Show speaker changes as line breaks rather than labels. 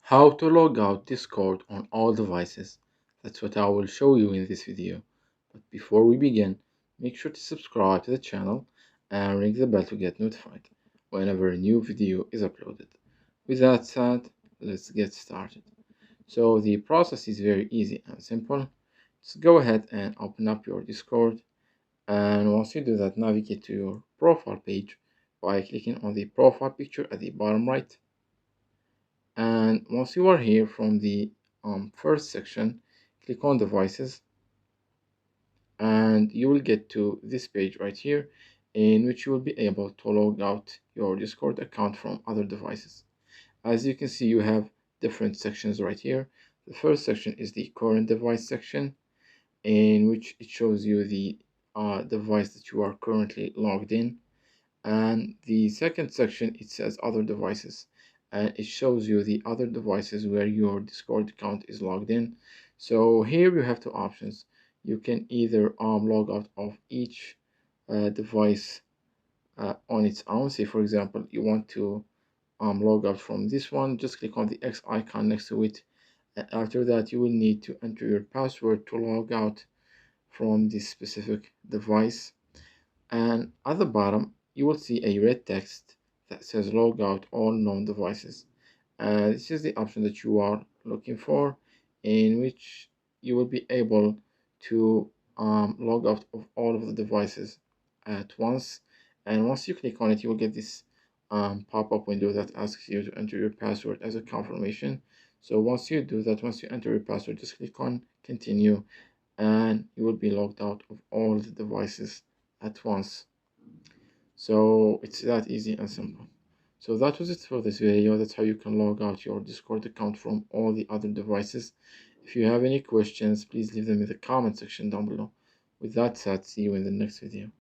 How to log out Discord on all devices. That's what I will show you in this video. But before we begin, make sure to subscribe to the channel and ring the bell to get notified whenever a new video is uploaded. With that said, let's get started. So the process is very easy and simple. Just go ahead and open up your Discord, and once you do that, navigate to your profile page by clicking on the profile picture at the bottom right. And once you are here from the first section, click on devices, and you will get to this page right here, in which you will be able to log out your Discord account from other devices. As you can see, you have different sections right here. The first section is the current device section, in which it shows you the device that you are currently logged in. And the second section, it says other devices, and it shows you the other devices where your Discord account is logged in. So here you have two options. You can either log out of each device on its own. Say for example you want to log out from this one, just click on the X icon next to it, and after that you will need to enter your password to log out from this specific device. And at the bottom you will see a red text that says log out all known devices, and this is the option that you are looking for, in which you will be able to log out of all of the devices at once. And once you click on it, you will get this pop-up window that asks you to enter your password as a confirmation. So once you do that, once you enter your password, just click on continue, and you will be logged out of all the devices at once. So it's that easy and simple. So that was it for this video. That's how you can log out your Discord account from all the other devices. If you have any questions, please leave them in the comment section down below. With that said, see you in the next video.